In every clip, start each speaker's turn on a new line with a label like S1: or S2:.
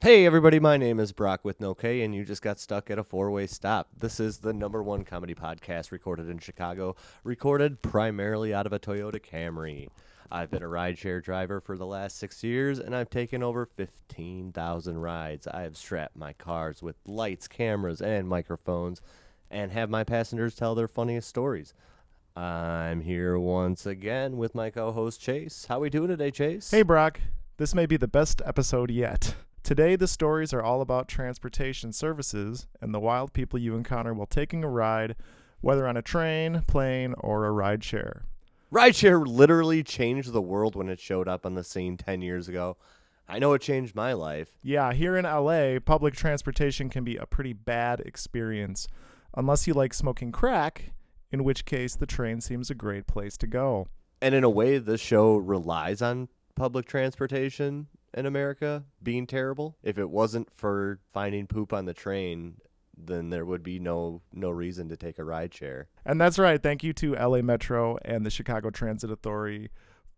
S1: Hey everybody, my name is Brock with no K, and you just got stuck at a four-way stop. This is the #1 comedy podcast recorded in Chicago, recorded primarily out of a Toyota Camry. I've been a rideshare driver for the last 6 years, and I've taken over 15,000 rides. I have strapped my cars with lights, cameras, and microphones, and have my passengers tell their funniest stories. I'm here once again with my co-host Chase. How we doing today, Chase?
S2: Hey Brock, this may be the best episode yet. Today the stories are all about transportation services and the wild people you encounter while taking a ride, whether on a train, plane, or a rideshare.
S1: Rideshare literally changed the world when it showed up on the scene 10 years ago. I know it changed my life.
S2: Yeah, here in LA, public transportation can be a pretty bad experience, unless you like smoking crack, in which case the train seems a great place to go.
S1: And in a way, this show relies on public transportation in America being terrible. If it wasn't for finding poop on the train, then there would be no reason to take a rideshare.
S2: And that's right, thank you to LA Metro and the Chicago Transit Authority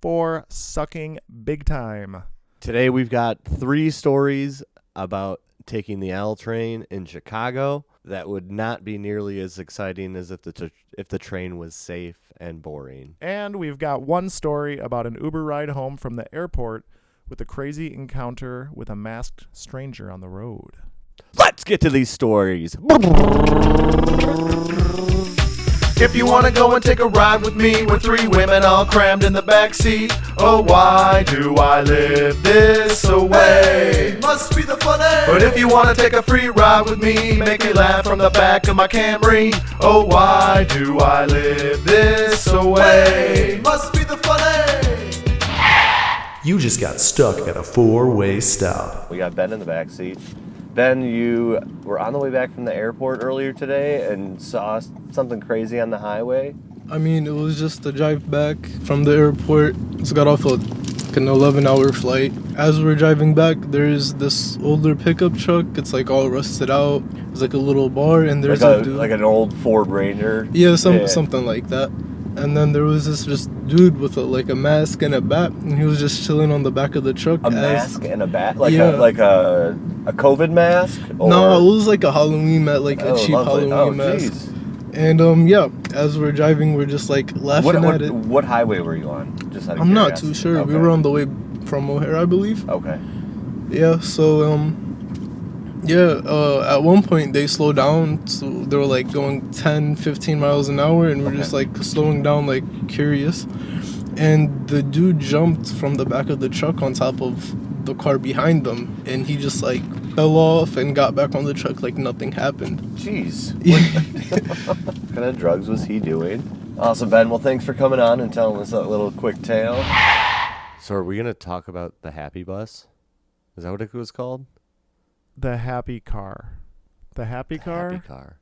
S2: for sucking big time.
S1: Today we've got 3 stories about taking the L train in Chicago that would not be nearly as exciting as if the train was safe and boring.
S2: And we've got one story about an Uber ride home from the airport with a crazy encounter with a masked stranger on the road.
S1: Let's get to these stories.
S3: If you wanna go and take a ride with me, we're 3 women all crammed in the backseat. Oh, why do I live this away?
S4: Hey, must be the funny.
S3: But if you wanna take a free ride with me, make me laugh from the back of my Camry. Oh, why do I live this away?
S4: Hey, must be the funny.
S3: You just got stuck at a 4-way stop.
S1: We got Ben in the back seat. Ben, you were on the way back from the airport earlier today and saw something crazy on the highway.
S5: I mean, it was just a drive back from the airport. Just got off an 11-hour flight. As we're driving back, there's this older pickup truck. It's like all rusted out. It's like a little bar, and there's a dude.
S1: Like an old Ford Ranger.
S5: Yeah, something like that. And then there was this just dude with a mask and a bat, and he was just chilling on the back of the truck.
S1: A mask and a bat, like a COVID mask. Or?
S5: No, it was like a Halloween mask, like a cheap
S1: lovely.
S5: Halloween mask.
S1: Geez.
S5: And as we're driving, we're just like laughing at it.
S1: What highway were you on? Just out of
S5: I'm not
S1: curiosity.
S5: too sure.
S1: Okay.
S5: We were on the way from O'Hare, I believe.
S1: Okay.
S5: Yeah, so at one point they slowed down, so they were like going 10, 15 miles an hour, and we're just like slowing down like curious. And the dude jumped from the back of the truck on top of the car behind them, and he just like fell off and got back on the truck like nothing happened.
S1: Jeez. What kind of drugs was he doing? Awesome, Ben. Well, thanks for coming on and telling us that little quick tale. So are we going to talk about the Happy Bus? Is that what it was called?
S2: The Happy Car. The Happy Car?
S1: Happy Car.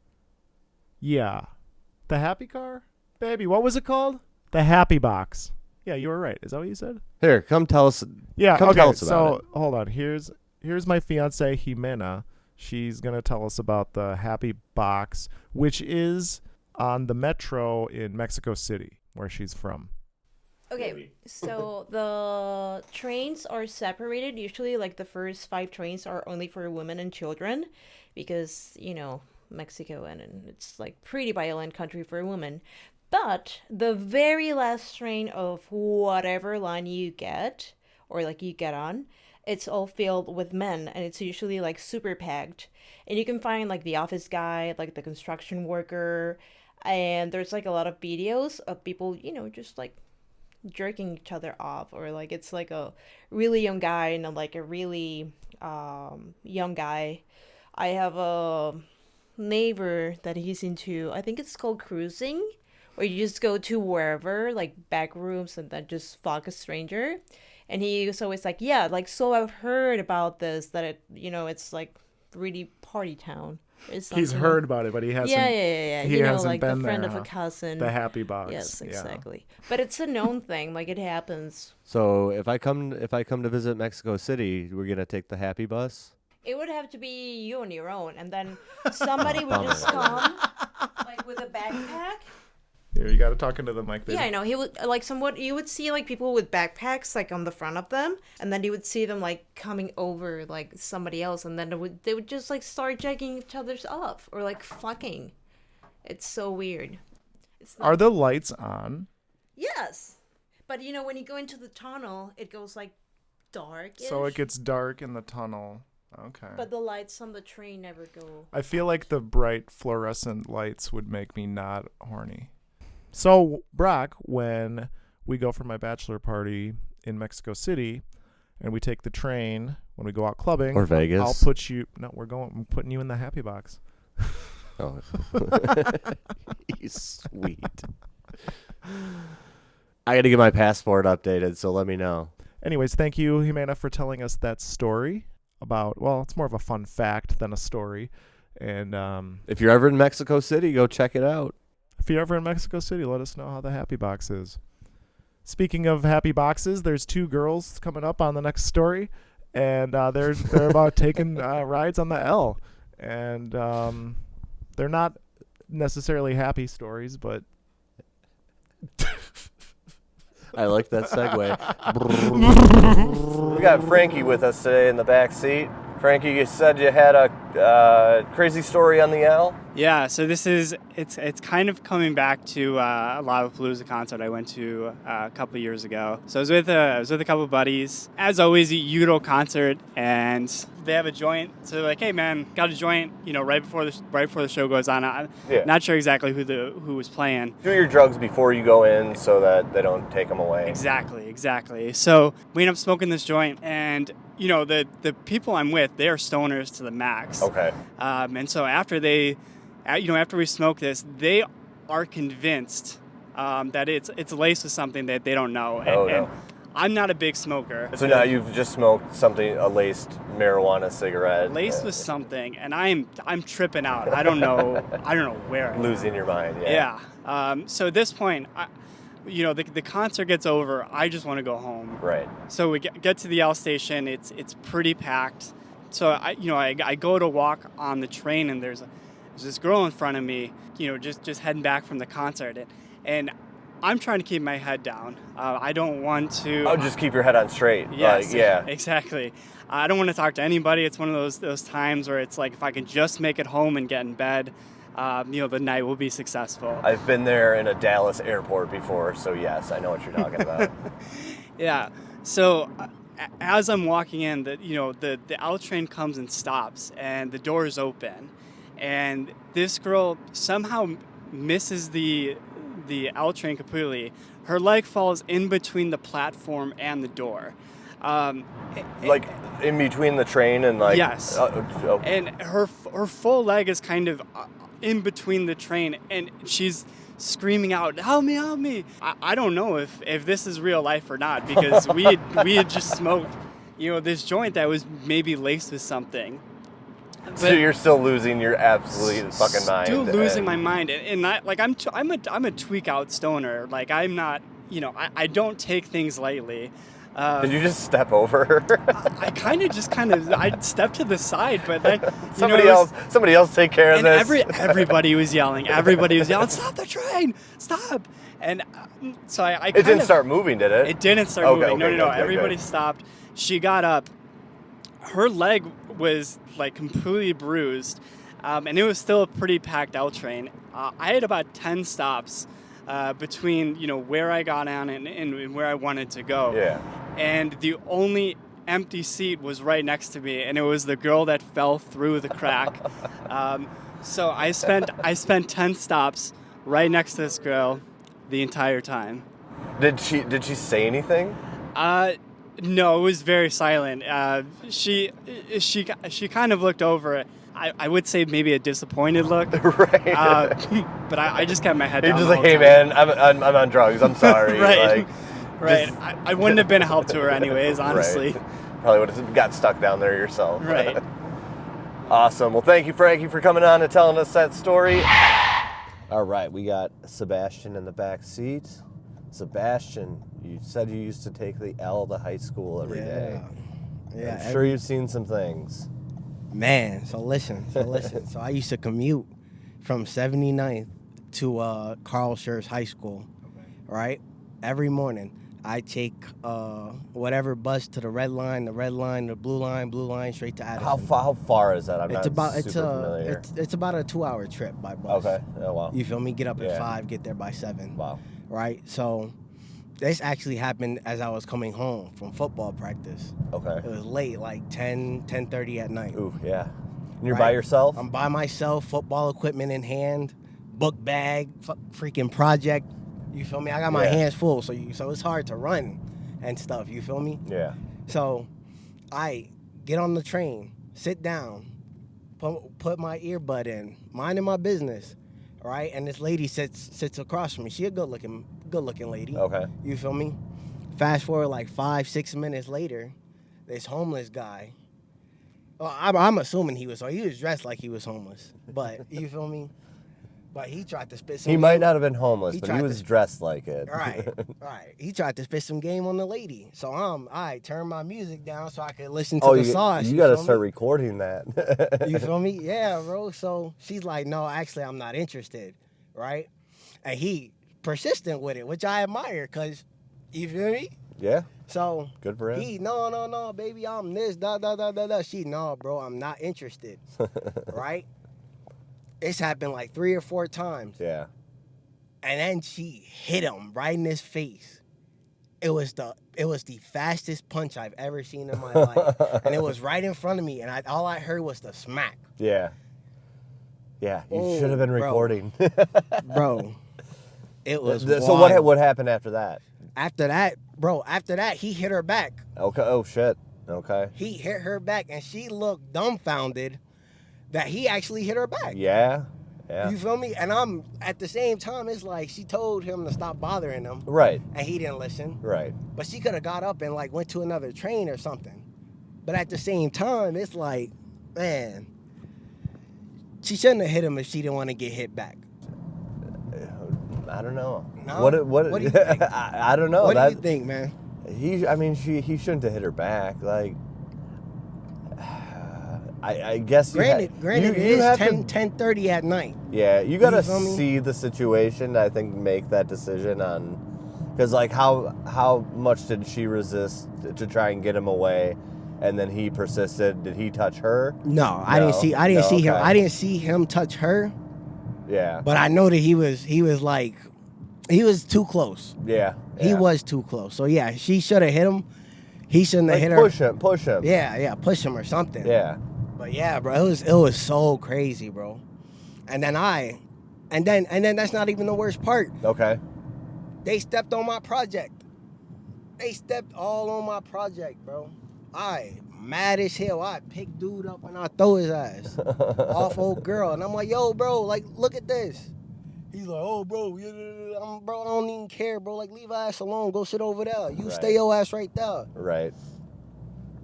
S2: Yeah. The Happy Car? Baby, what was it called? The Happy Box. Yeah, you were right. Is that what you said?
S1: Here, come tell us.
S2: Yeah,
S1: come
S2: okay.
S1: tell us about it.
S2: Hold on. Here's my fiance Jimena. She's going to tell us about the Happy Box, which is on the metro in Mexico City, where she's from.
S6: Okay, so the trains are separated. Usually, like the first 5 trains are only for women and children because, Mexico and it's like pretty violent country for women. But the very last train of whatever line you get or like you get on, it's all filled with men, and it's usually like super packed. And you can find like the office guy, like the construction worker, and there's like a lot of videos of people, just like jerking each other off, or like it's like a really young guy and like a really young guy. I have a neighbor that he's into, I think it's called cruising, where you just go to wherever, like back rooms, and then just fuck a stranger. And he was always like, yeah, like, so I've heard about this, that it, it's like really party town.
S2: He's heard about it, but he hasn't.
S6: Yeah.
S2: He hasn't
S6: like
S2: been
S6: the friend
S2: there,
S6: of a cousin.
S2: The Happy Box.
S6: Yes, exactly.
S2: Yeah.
S6: But it's a known thing. Like, it happens.
S1: So if I come to visit Mexico City, we're gonna take the Happy Bus.
S6: It would have to be you on your own, and then somebody would just come, like with a backpack,
S2: Here, you got to talk into the mic, baby.
S6: Yeah, I know. He would like somewhat. You would see like people with backpacks like on the front of them, and then you would see them like coming over like somebody else, and then they would just like start jacking each other's off or like fucking. It's so weird. It's not,
S2: Are the lights on?
S6: yes, but you know when you go into the tunnel, it goes like dark.
S2: So it gets dark in the tunnel. Okay.
S6: But the lights on the train never go.
S2: I feel like the bright fluorescent lights would make me not horny. So, Brock, when we go for my bachelor party in Mexico City and we take the train when we go out clubbing,
S1: Or Vegas.
S2: I'll put you. No, I'm putting you in the happy box.
S1: Oh. He's sweet. I got to get my passport updated, so let me know.
S2: Anyways, thank you, Jimena, for telling us that story about, well, it's more of a fun fact than a story. And
S1: If you're ever in Mexico City, go check it out.
S2: if you're ever in Mexico City, let us know how the happy box is. Speaking of happy boxes, there's 2 girls coming up on the next story, and they're about taking rides on the L. And they're not necessarily happy stories, but
S1: I like that segue.
S3: We got Frankie with us today in the back seat. Frankie, you said you had a crazy story on the L.
S7: Yeah, so it's kind of coming back to a Lollapalooza concert I went to a couple of years ago. So I was with a couple of buddies. As always, you go to a concert and they have a joint. So they're like, hey man, got a joint. You know, right before the show goes on. I'm
S3: Yeah.
S7: not sure exactly who was playing.
S3: Do your drugs before you go in so that they don't take them away.
S7: Exactly. So we end up smoking this joint, and you know the people I'm with, they are stoners to the max.
S3: Okay.
S7: And so after we smoke this, they are convinced that it's laced with something that they don't know. And I'm not a big smoker.
S3: So now you've just smoked a laced marijuana cigarette.
S7: Laced with something, and I'm tripping out. I don't know where.
S3: Losing your mind.
S7: Yeah. So at this point, the concert gets over. I just want to go home.
S3: Right.
S7: So we get to the L station. It's pretty packed. So I go to walk on the train, and there's this girl in front of me, just heading back from the concert, and I'm trying to keep my head down. I don't want to.
S3: Oh, just keep your head on straight.
S7: Yes,
S3: yeah.
S7: Exactly. I don't want to talk to anybody. It's one of those times where it's like if I can just make it home and get in bed, the night will be successful.
S3: I've been there in a Dallas airport before, so yes, I know what you're talking about.
S7: Yeah. So as I'm walking in, the L train comes and stops, and the doors open, and this girl somehow misses the L train completely. Her leg falls in between the platform and the door.
S3: Like in between the train and like.
S7: Yes. And her full leg is kind of in between the train, and she's screaming out, "Help me, help me!" I don't know if this is real life or not, because we had just smoked, this joint that was maybe laced with something.
S3: So you're still losing your absolute fucking mind.
S7: Still losing my mind, and I'm a tweak out stoner. Like I'm not, I don't take things lightly.
S3: Did you just step over her?
S7: I I stepped to the side, but then
S3: somebody else take care of this.
S7: Everybody was yelling. Stop the train! Stop! And so I
S3: It didn't start moving, did it?
S7: It didn't start moving. No.
S3: Okay,
S7: Everybody
S3: good.
S7: stopped. She got up. Her leg was like completely bruised, and it was still a pretty packed L train. I had about 10 stops between where I got on and where I wanted to go.
S3: Yeah.
S7: And the only empty seat was right next to me, and it was the girl that fell through the crack. So I spent 10 stops right next to this girl the entire time.
S3: Did she say anything?
S7: No, it was very silent. She kind of looked over. I would say maybe a disappointed look.
S3: Right.
S7: But I just kept my head
S3: You're
S7: down.
S3: just
S7: the
S3: like, hey
S7: whole
S3: man, I'm on drugs. I'm sorry.
S7: Right. Right.
S3: Just-
S7: I wouldn't have been a help to her anyways, honestly.
S3: Right. Probably would have got stuck down there yourself.
S7: Right.
S3: Awesome. Well, thank you, Frankie, for coming on and telling us that story. All right, we got Sebastian in the back seat. Sebastian, you said you used to take the L to high school every day.
S8: Yeah.
S3: I'm sure you've seen some things.
S8: Man, so listen. So I used to commute from 79th to Carl Schurz High School, right? Every morning, I take whatever bus to the red line, the blue line, straight to Addison.
S3: How far is that? I'm
S8: It's
S3: not
S8: about
S3: super familiar.
S8: it's about a 2-hour trip by bus.
S3: Okay. Oh, wow.
S8: You feel me? Get up
S3: Yeah.
S8: at 5, get there by 7.
S3: Wow.
S8: Right? So this actually happened as I was coming home from football practice.
S3: Okay.
S8: It was late, like 10:30 at night.
S3: Ooh, yeah. And you're
S8: Right.
S3: by yourself?
S8: I'm by myself, football equipment in hand, book bag, freaking project. You feel me? I got my
S3: Yeah.
S8: hands full, so it's hard to run and stuff. You feel me?
S3: Yeah.
S8: So I get on the train, sit down, put my earbud in, minding my business, right? And this lady sits across from me. She a good looking lady.
S3: Okay.
S8: You feel me? Fast forward like 5-6 minutes later, this homeless guy. Well, I'm assuming he was dressed like he was homeless, but you feel me? But he tried to spit some.
S3: He might not have been homeless,
S8: He
S3: but he
S8: tried
S3: was
S8: to-
S3: dressed like it.
S8: Right. He tried to spit some game on the lady. So I turned my music down so I could listen to
S3: Oh,
S8: the
S3: you
S8: sauce.
S3: got to
S8: feel
S3: start
S8: me?
S3: recording that.
S8: You feel me? Yeah, bro. So she's like, no, actually, I'm not interested. Right? And he persistent with it, which I admire because, you feel me?
S3: Yeah.
S8: So
S3: Good for him.
S8: he, no, baby, I'm this, da. She, no, bro, I'm not interested. Right? It's happened like 3 or 4 times.
S3: Yeah.
S8: And then she hit him right in his face. It was the fastest punch I've ever seen in my life. And it was right in front of me, and all I heard was the smack.
S3: Yeah. Yeah. You
S8: Oh,
S3: should have been
S8: bro.
S3: recording.
S8: Bro, it was
S3: So
S8: wild.
S3: what happened after that?
S8: After that, he hit her back.
S3: Okay. Oh shit. Okay.
S8: He hit her back, and she looked dumbfounded that he actually hit her back.
S3: Yeah. Yeah.
S8: You feel me? And I'm, at the same time, it's like she told him to stop bothering him,
S3: Right.
S8: and he didn't listen.
S3: Right.
S8: But she could have got up and like went to another train or something. But at the same time, it's like, man, she shouldn't have hit him if she didn't want to get hit back.
S3: I don't know.
S8: No?
S3: What
S8: What do you think?
S3: I don't know.
S8: What do you think, man?
S3: He shouldn't have hit her back. Like, I guess you
S8: Granted, it is 10:30 at night.
S3: Yeah, you gotta
S8: feel me?
S3: see the situation. I think make that decision on, because like how much did she resist to try and get him away, and then he persisted. Did he touch her?
S8: No, I didn't see him.
S3: okay.
S8: I didn't see him touch her.
S3: Yeah.
S8: But I know that he was too close.
S3: Yeah.
S8: He was too close. So yeah, she should have hit him. He shouldn't have
S3: Like,
S8: hit her.
S3: push him.
S8: Yeah, push him or something.
S3: Yeah.
S8: But yeah, bro, it was so crazy, bro. And then that's not even the worst part.
S3: Okay.
S8: They stepped on my project. They stepped all on my project, bro. I mad as hell. I pick dude up and I throw his ass off old girl, and I'm like, yo, bro, like look at this. He's like, oh, bro, bro, I don't even care, bro. Like, leave her ass alone. Go sit over there. You stay your ass right there.
S3: Right.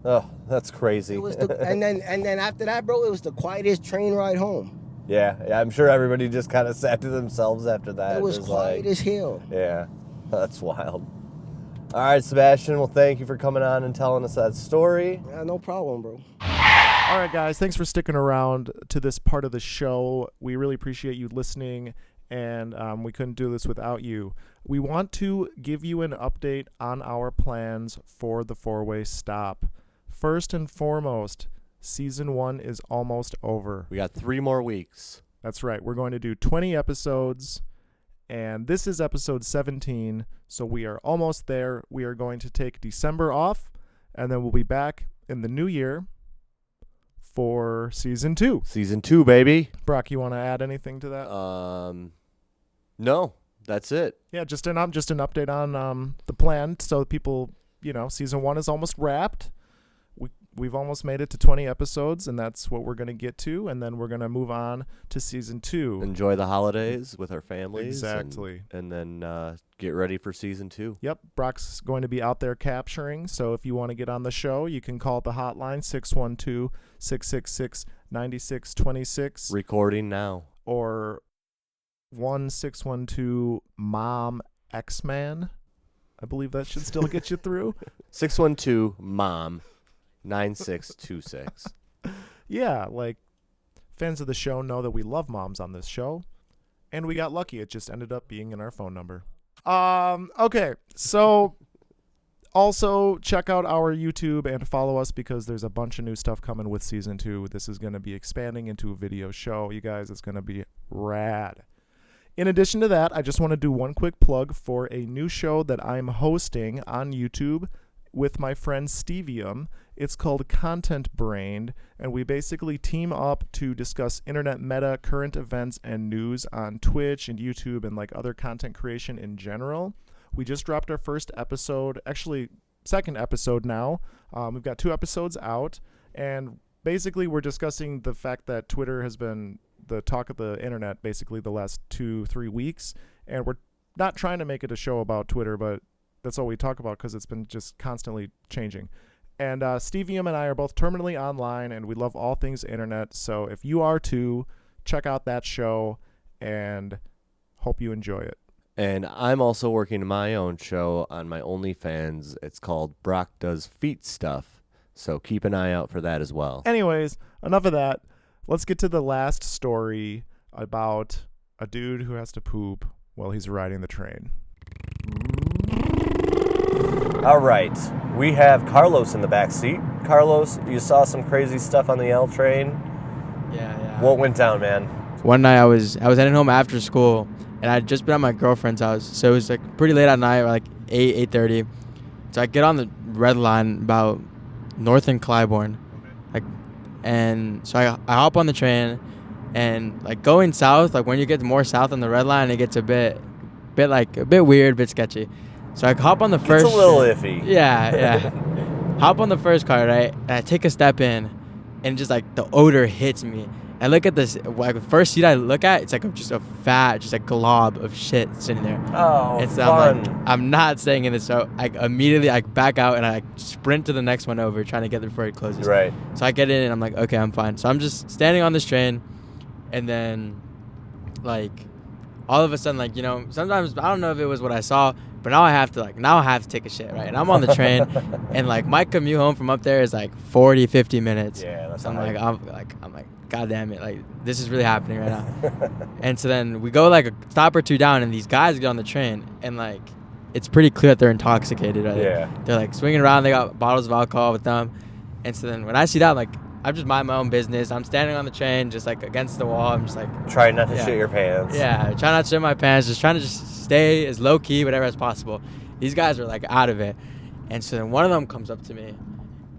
S3: Oh, that's crazy.
S8: It was and then after that, bro, it was the quietest train ride home.
S3: Yeah, I'm sure everybody just kind of sat to themselves after that.
S8: It was quiet
S3: like,
S8: as hell.
S3: yeah, that's wild. All right, Sebastian, well, thank you for coming on and telling us that story.
S8: Yeah, no problem, bro.
S2: All right, guys, thanks for sticking around to this part of the show. We really appreciate you listening, and we couldn't do this without you. We want to give you an update on our plans for the four-way stop. First and foremost, season 1 is almost over.
S1: We got 3 more weeks.
S2: That's right. We're going to do 20 episodes, and this is episode 17, so we are almost there. We are going to take December off, and then we'll be back in the new year for season 2.
S1: Season 2, baby.
S2: Brock, you want to add anything to that?
S1: No, that's it.
S2: Yeah, just an update on the plan, so people, season 1 is almost wrapped. We've almost made it to 20 episodes, and that's what we're going to get to, and then we're going to move on to season 2.
S1: Enjoy the holidays with our families.
S2: Exactly.
S1: And then get ready for season 2.
S2: Yep, Brock's going to be out there capturing, so if you want to get on the show, you can call the hotline 612-666-9626
S1: Recording now.
S2: or 1-612-MOM-X-Man. I believe that should still get you through.
S1: 612-MOM 9626.
S2: Yeah, like fans of the show know that we love moms on this show, And we got lucky. It just ended up being in our phone number. Okay, so also check out our YouTube and follow us because there's a bunch of new stuff coming with season 2. This is going to be expanding into a video show. You guys, it's going to be rad. In addition to that, I just want to do one quick plug for a new show that I'm hosting on YouTube with my friend Stevium. It's called Content Brained, and we basically team up to discuss internet meta, current events, and news on Twitch and YouTube and like other content creation in general. We just dropped our first episode, actually second episode now. We've got 2 episodes out, and basically we're discussing the fact that Twitter has been the talk of the internet basically the last 2-3 weeks, and we're not trying to make it a show about Twitter, but that's all we talk about because it's been just constantly changing. And Stevium and I are both terminally online, and we love all things internet. So if you are too, check out that show, and hope you enjoy it.
S1: And I'm also working my own show on my OnlyFans. It's called Brock Does Feet Stuff. So keep an eye out for that as well.
S2: Anyways, enough of that. Let's get to the last story about a dude who has to poop while he's riding the train.
S3: All right, we have Carlos in the back seat. Carlos, you saw some crazy stuff on the L train.
S9: Yeah.
S3: What went down, man?
S9: One night I was heading home after school, and I'd just been at my girlfriend's house, so it was like pretty late at night, like 8:30. So I get on the red line about North and Clybourne, and so I hop on the train, and like going south, like when you get more south on the red line, it gets a bit weird, a bit sketchy. So I hop on the first.
S3: It's a little iffy.
S9: Yeah. Hop on the first car, right? And I take a step in, and just like the odor hits me. I look at this, like the first seat I look at, it's like just a fat, just a glob of shit sitting there.
S3: Oh,
S9: and so
S3: fun.
S9: I'm not staying in this. So I immediately back out and I sprint to the next one over, trying to get there before it closes.
S3: Right.
S9: So I get in and I'm like, okay, I'm fine. So I'm just standing on this train, and then like all of a sudden, like, you know, sometimes I don't know if it was what I saw, but now I have to take a shit, right? And I'm on the train, and like my commute home from up there is like 50 minutes.
S3: Yeah, that's
S9: so I'm
S3: hard.
S9: like, God damn it, like this is really happening right now. And so then we go like a stop or 2 down, and these guys get on the train, and like it's pretty clear that they're intoxicated, right?
S3: Yeah.
S9: They're like swinging around, they got bottles of alcohol with them. And so then when I see that, like I just mind my own business. I'm standing on the train, just like against the wall. I'm just like
S3: trying not to shit your pants.
S9: Yeah, trying not to shit my pants. Just trying to stay as low key, whatever as possible. These guys are like out of it, and so then one of them comes up to me,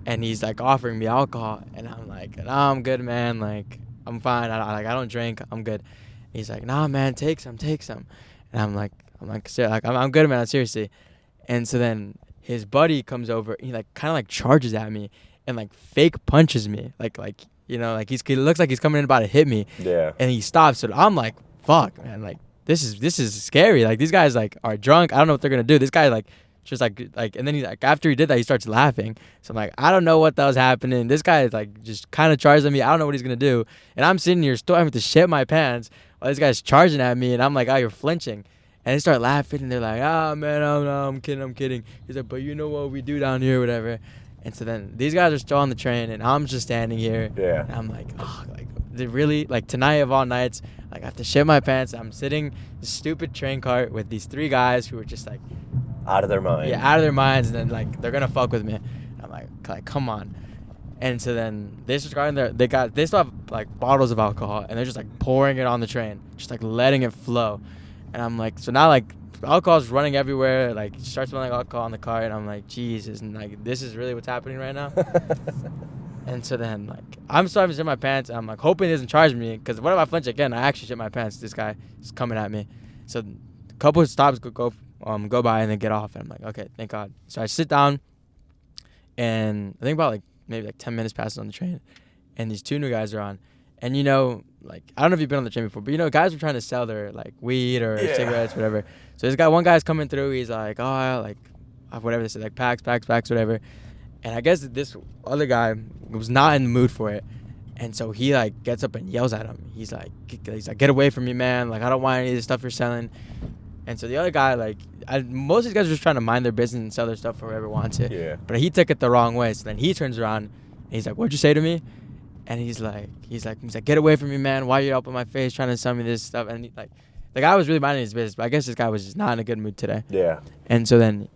S9: and he's like offering me alcohol, and I'm like, nah, I'm good, man. Like I'm fine. I don't drink. I'm good. And he's like, nah, man, take some. And I'm like, I'm good, man. Seriously. And so then his buddy comes over. He like kind of like charges at me and like fake punches me, like you know, like he looks like he's coming in about to hit me.
S3: Yeah.
S9: And he stops. So I'm like, fuck, man, like this is scary. Like these guys like are drunk. I don't know what they're gonna do. This guy like just like, and then he's like, after he did that, he starts laughing. So I'm like, I don't know what that was happening. This guy is like just kind of charging me. I don't know what he's gonna do. And I'm sitting here still having to shit my pants while this guy's charging at me, and I'm like, oh, you're flinching. And they start laughing, and they're like, oh man, I'm kidding. He's like, but you know what we do down here, whatever. And so then these guys are still on the train, and I'm just standing here.
S3: Yeah.
S9: And I'm like, oh, like they really, like tonight of all nights, like I have to shit my pants. I'm sitting in this stupid train cart with these 3 guys who are just like
S3: out of their mind.
S9: Yeah, out of their minds, and then like they're gonna fuck with me. I'm like come on. And so then they start starting they still have like bottles of alcohol, and they're just like pouring it on the train, just like letting it flow. And I'm like, so now like alcohol's running everywhere, like it starts smelling like alcohol in the car, and I'm like, Jesus, and like this is really what's happening right now. And so then like I'm starting to shit my pants, and I'm like hoping he doesn't charge me, because what if I flinch again? I actually shit my pants. This guy is coming at me. So a couple of stops go by, and then get off, and I'm like, okay, thank God. So I sit down, and I think about like maybe like 10 minutes passes on the train, and these 2 new guys are on. And you know, like I don't know if you've been on the train before, but you know, guys were trying to sell their like weed or cigarettes, whatever. So one guy's coming through. He's like, oh, like whatever they say, like packs, whatever. And I guess this other guy was not in the mood for it, and so he like gets up and yells at him. He's like, get away from me, man! Like I don't want any of this stuff you're selling. And so the other guy, like most of these guys are just trying to mind their business and sell their stuff for whoever wants it.
S3: Yeah.
S9: But he took it the wrong way. So then he turns around and he's like, what'd you say to me? And he's like, get away from me, man. Why are you up in my face trying to sell me this stuff? And the guy was really minding his business, but I guess this guy was just not in a good mood today.
S3: Yeah.
S9: And so then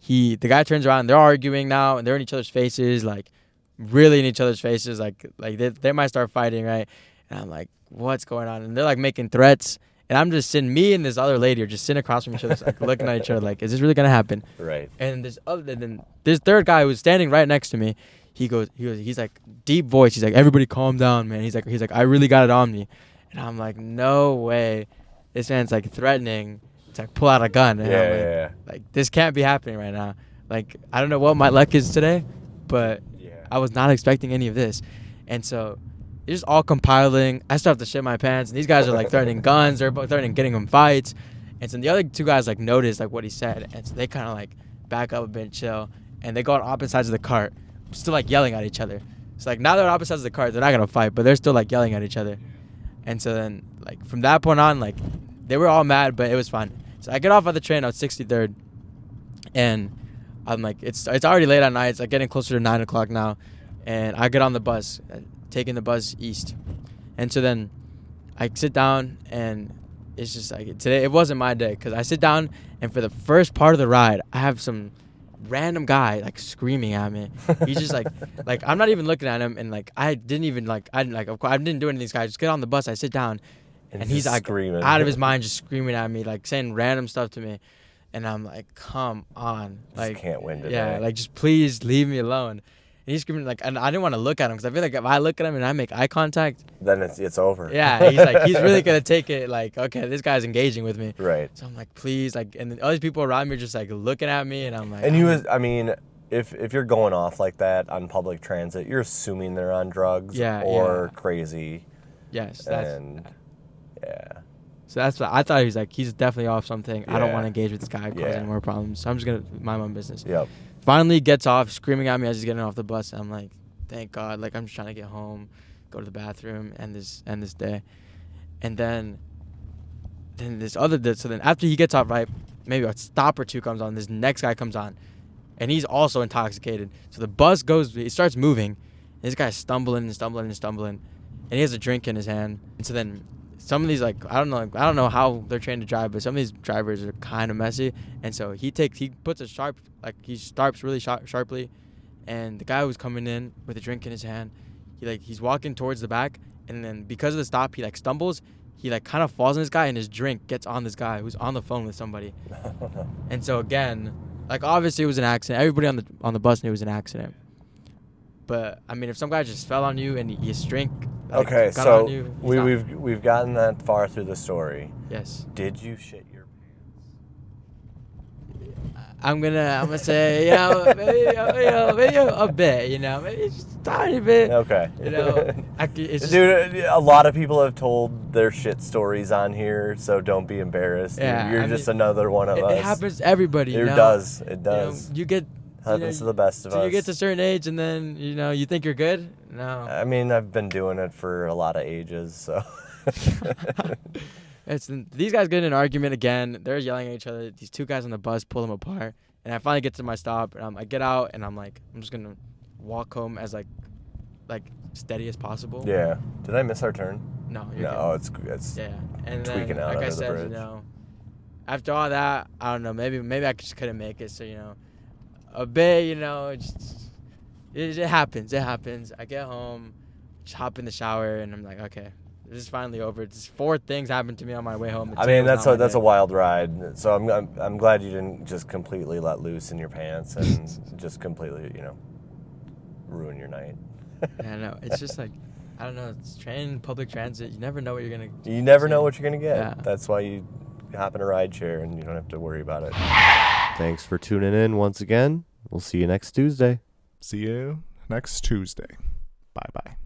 S9: the guy turns around, they're arguing now, and they're in each other's faces, like really in each other's faces, like they might start fighting, right? And I'm like, what's going on? And they're like making threats, and I'm just sitting, me and this other lady are just sitting across from each other, like looking at each other, like, is this really gonna happen?
S3: Right.
S9: And this third guy who's standing right next to me, he's like deep voice, he's like, everybody calm down, man. He's like, I really got it on me, and I'm like, no way, this man's like threatening. It's like, pull out a gun. And I'm like,
S3: Yeah.
S9: like, this can't be happening right now. Like, I don't know what my luck is today, but I was not expecting any of this. And so it's just all compiling. I start to shit my pants, and these guys are like threatening guns. They're both threatening getting them fights. And so the other two guys like notice like what he said, and so they kind of like back up a bit and chill, and they go on opposite sides of the cart, still like yelling at each other. It's like now they're on opposite sides of the cart, they're not gonna fight, but they're still like yelling at each other. And so then like from that point on, like they were all mad, but it was fun. So I get off at the train on 63rd, and I'm like, it's already late at night. It's like getting closer to 9 o'clock now, and I get on the bus, taking the bus east. And so then I sit down, and it's just like today it wasn't my day, because I sit down, and for the first part of the ride, I have some random guy like screaming at me. He's just like I'm not even looking at him, and like I didn't of course I didn't do anything. This guy just get on the bus. I sit down. And he's like
S3: screaming.
S9: out of his mind, just screaming at me, like saying random stuff to me, and I'm like, "Come on, like,
S3: just can't win today."
S9: Yeah, like just please leave me alone." And he's screaming like, and I didn't want to look at him because I feel like if I look at him and I make eye contact,
S3: then it's over.
S9: Yeah, he's really gonna take it like, okay, this guy's engaging with me.
S3: Right.
S9: So I'm like, please, like, and then all these people around me are just like looking at me, and I'm like,
S3: And I mean, if you're going off like that on public transit, you're assuming they're on drugs or crazy.
S9: Yes.
S3: Yeah.
S9: So that's what I thought. He's definitely off something. I don't want to
S3: Yeah.
S9: engage with this guy, cause any more problems. So I'm just gonna mind my own business.
S3: Yep.
S9: Finally gets off, screaming at me as he's getting off the bus. And I'm like, thank God. Like I'm just trying to get home, go to the bathroom, end this day. And then so then after he gets off, right, maybe a stop or two comes on. This next guy comes on, and he's also intoxicated. So the bus it starts moving. And this guy's stumbling, and he has a drink in his hand. And so then some of these, like, I don't know how they're trained to drive, but some of these drivers are kind of messy. And so he puts a sharp, like, he stops really sharply. And the guy who's coming in with a drink in his hand, he's walking towards the back. And then because of the stop, he, like, stumbles. He, like, kind of falls on this guy, and his drink gets on this guy who's on the phone with somebody. And so, again, like, obviously it was an accident. Everybody on the bus knew it was an accident. But, I mean, if some guy just fell on you and his drink...
S3: Okay, so we've gotten that far through the story.
S9: Yes.
S3: Did you shit your pants?
S9: I'm gonna say, maybe a bit, maybe just a tiny bit.
S3: Okay.
S9: It's just,
S3: dude, a lot of people have told their shit stories on here, so don't be embarrassed.
S9: Yeah,
S3: You're just another one of us.
S9: It happens to everybody.
S3: It does. It does.
S9: You get.
S3: Happens to the best of us.
S9: You get to a certain age, and then you think you're good. No.
S3: I mean, I've been doing it for a lot of ages, so.
S9: These guys get in an argument again. They're yelling at each other. These two guys on the bus pull them apart, and I finally get to my stop, and I get out, and I'm like, I'm just gonna walk home as like steady as possible.
S3: Yeah. Did I miss our turn?
S9: No.
S3: No, it's
S9: yeah. And
S3: tweaking
S9: then,
S3: out
S9: like
S3: under
S9: I
S3: the
S9: said,
S3: bridge.
S9: after all that, I don't know. Maybe I just couldn't make it. So a bit, it happens. It happens. I get home, just hop in the shower, and I'm like, okay, this is finally over. Just 4 things happened to me on my way home.
S3: I mean, that's a wild ride. So I'm glad you didn't just completely let loose in your pants and just completely, ruin your night.
S9: Yeah, no, it's just like, I don't know. It's public transit. You never know what you're gonna.
S3: You never know what you're gonna get.
S9: Yeah.
S3: That's why you hop in a rideshare and you don't have to worry about it.
S1: Thanks for tuning in once again. We'll see you next Tuesday.
S2: See you next Tuesday. Bye-bye.